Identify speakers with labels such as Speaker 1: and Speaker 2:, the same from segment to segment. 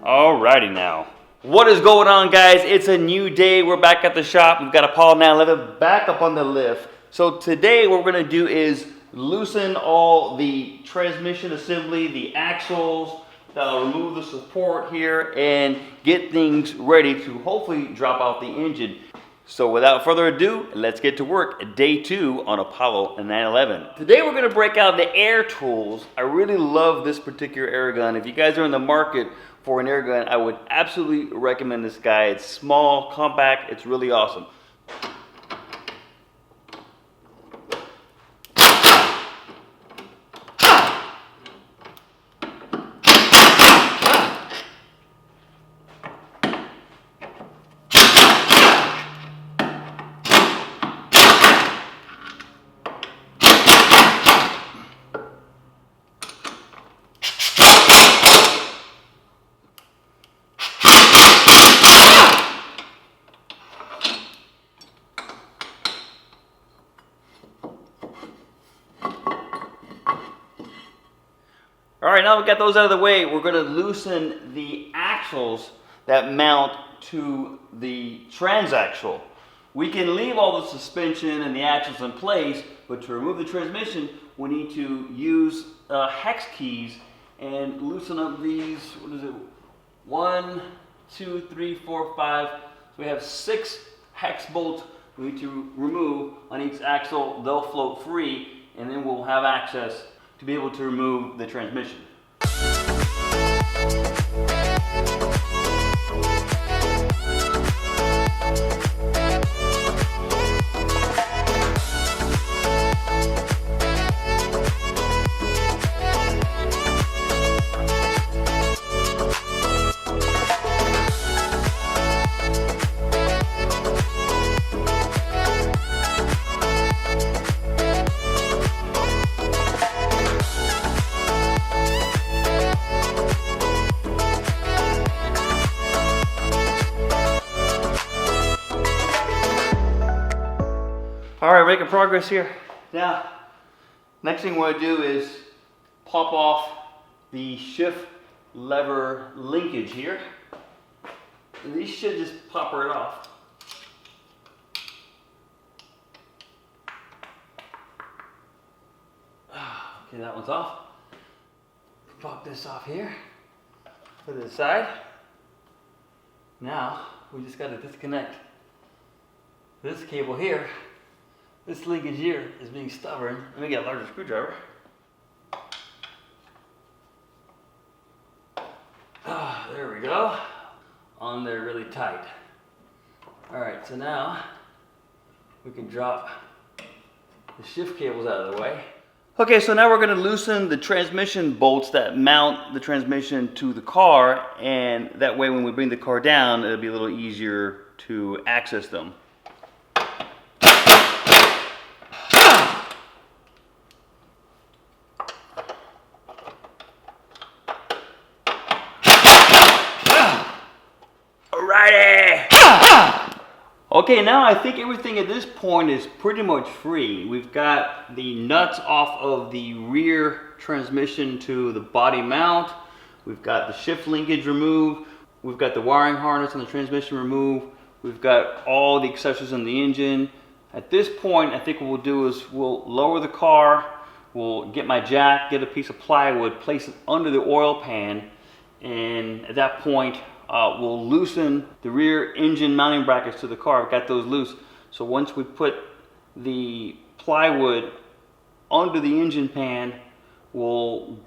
Speaker 1: Alrighty now. What is going on, guys? It's a new day. We're back at the shop. We've got a Apollo 911 back up on the lift. So today what we're going to do is loosen all the transmission assembly, the axles, remove the support here, and get things ready to hopefully drop out the engine. So without further ado, let's get to work. Day 2 on Apollo 911. Today we're going to break out the air tools. I really love this particular air gun. If you guys are in the market for an air gun, I would absolutely recommend this guy. It's small, compact, it's really awesome. Alright, now we've got those out of the way, we're going to loosen the axles that mount to the transaxle. We can leave all the suspension and the axles in place, but to remove the transmission, we need to use hex keys and loosen up these, 1, 2, 3, 4, 5. So we have 6 hex bolts we need to remove on each axle. They'll float free, and then we'll have access to be able to remove the transmission. All right, making progress here. Now, next thing we want to do is pop off the shift lever linkage here. And these should just pop right off. Okay, that one's off. Pop this off here. Put it aside. Now, we just got to disconnect this cable here. This linkage here is being stubborn. Let me get a larger screwdriver. There we go. On there really tight. Alright, so now we can drop the shift cables out of the way. Okay, so now we're going to loosen the transmission bolts that mount the transmission to the car, and that way when we bring the car down, it'll be a little easier to access them. Okay, now I think everything at this point is pretty much free. We've got the nuts off of the rear transmission to the body mount. We've got the shift linkage removed. We've got the wiring harness on the transmission removed. We've got all the accessories on the engine. At this point, I think what we'll do is we'll lower the car. We'll get my jack, get a piece of plywood, place it under the oil pan, and at that point, we'll loosen the rear engine mounting brackets to the car. I've got those loose. So once we put the plywood under the engine pan, we'll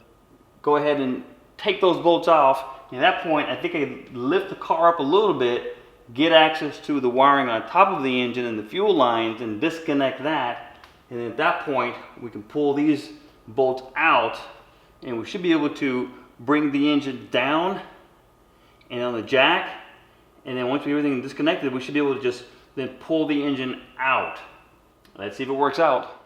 Speaker 1: go ahead and take those bolts off. And at that point, I think I can lift the car up a little bit, get access to the wiring on top of the engine and the fuel lines, and disconnect that. And at that point, we can pull these bolts out, and we should be able to bring the engine down and on the jack, and then once we have everything disconnected, we should be able to just then pull the engine out. Let's see if it works out.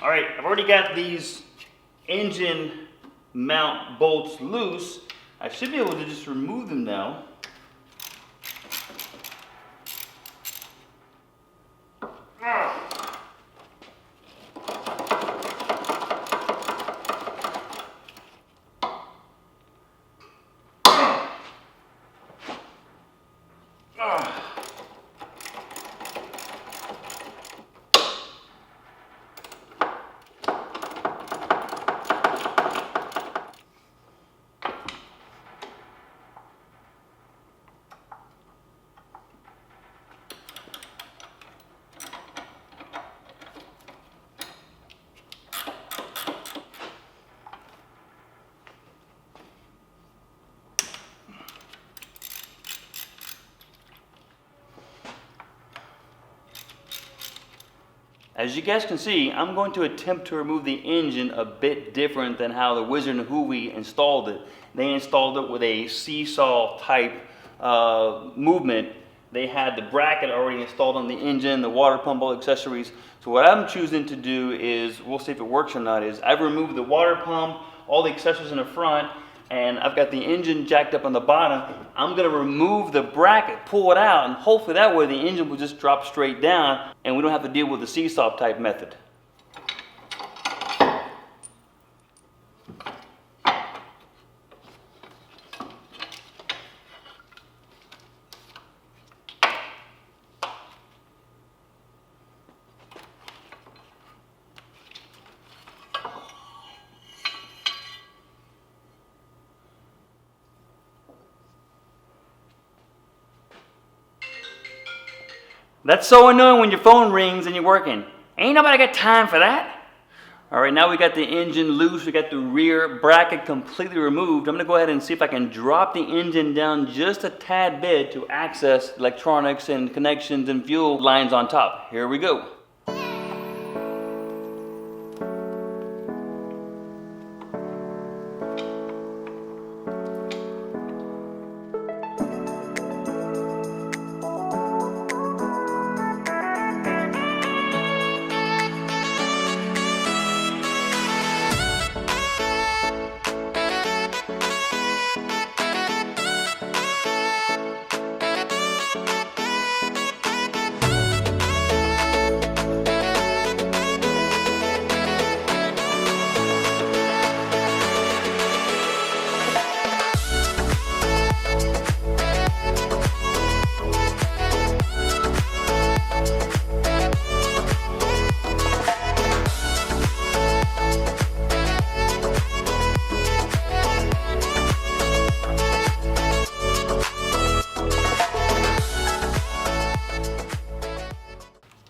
Speaker 1: All right, I've already got these engine mount bolts loose. I should be able to just remove them now. As you guys can see, I'm going to attempt to remove the engine a bit different than how the Wizard and Huey installed it. They installed it with a seesaw type movement. They had the bracket already installed on the engine, the water pump, all accessories. So what I'm choosing to do is, we'll see if it works or not, is I've removed the water pump, all the accessories in the front, and I've got the engine jacked up on the bottom. I'm gonna remove the bracket, pull it out, and hopefully that way the engine will just drop straight down and we don't have to deal with the seesaw type method. That's so annoying when your phone rings and you're working. Ain't nobody got time for that. All right, now we got the engine loose. We got the rear bracket completely removed. I'm gonna go ahead and see if I can drop the engine down just a tad bit to access electronics and connections and fuel lines on top. Here we go.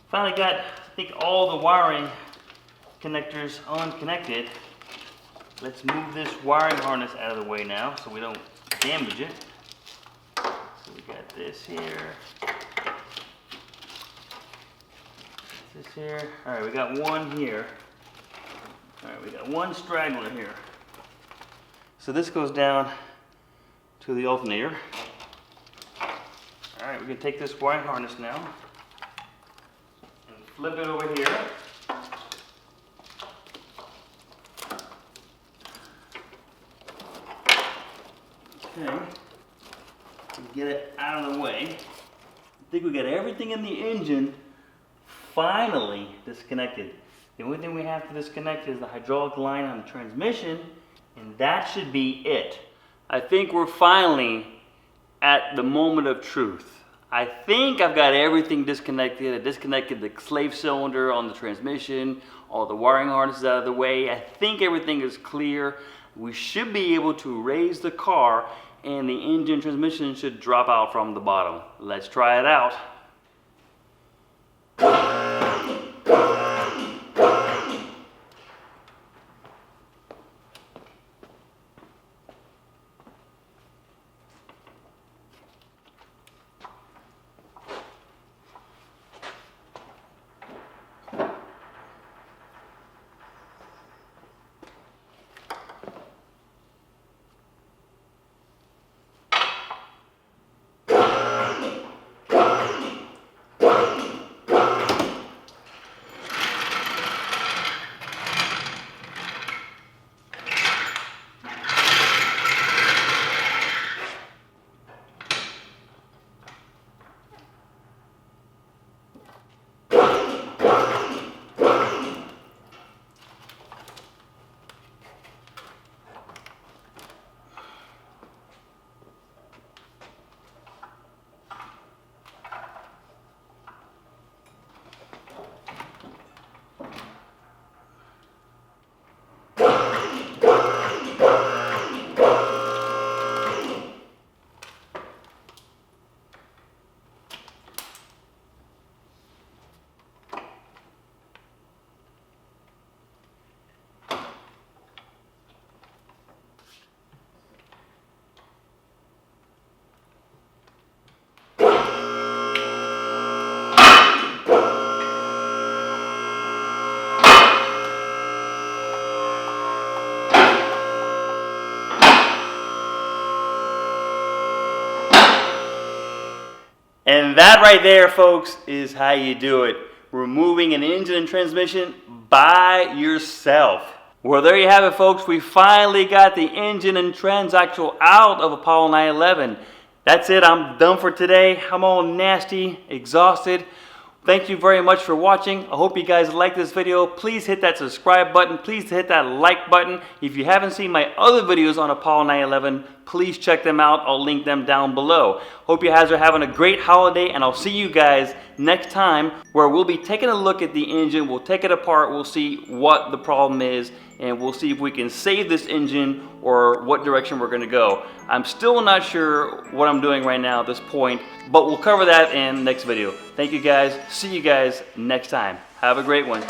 Speaker 1: Finally got, I think, all the wiring connectors unconnected. Let's move this wiring harness out of the way now so we don't damage it. So we got this here. This here. All right, we got one here. All right, we got one straggler here. So this goes down to the alternator. All right, we're gonna take this wiring harness now. Flip it over here. Okay. Get it out of the way. I think we got everything in the engine finally disconnected. The only thing we have to disconnect is the hydraulic line on the transmission, and that should be it. I think we're finally at the moment of truth. I think I've got everything disconnected. I disconnected the slave cylinder on the transmission, all the wiring harnesses out of the way. I think everything is clear. We should be able to raise the car and the engine transmission should drop out from the bottom. Let's try it out. And that right there, folks, is how you do it. Removing an engine and transmission by yourself. Well, there you have it, folks. We finally got the engine and transaxle out of Apollo 911. That's it. I'm done for today. I'm all nasty, exhausted. Thank you very much for watching. I hope you guys like this video. Please hit that subscribe button. Please hit that like button. If you haven't seen my other videos on Apollo 911, please check them out. I'll link them down below. Hope you guys are having a great holiday, and I'll see you guys next time where we'll be taking a look at the engine. We'll take it apart. We'll see what the problem is, and we'll see if we can save this engine or what direction we're going to go. I'm still not sure what I'm doing right now at this point, but we'll cover that in the next video. Thank you guys. See you guys next time. Have a great one.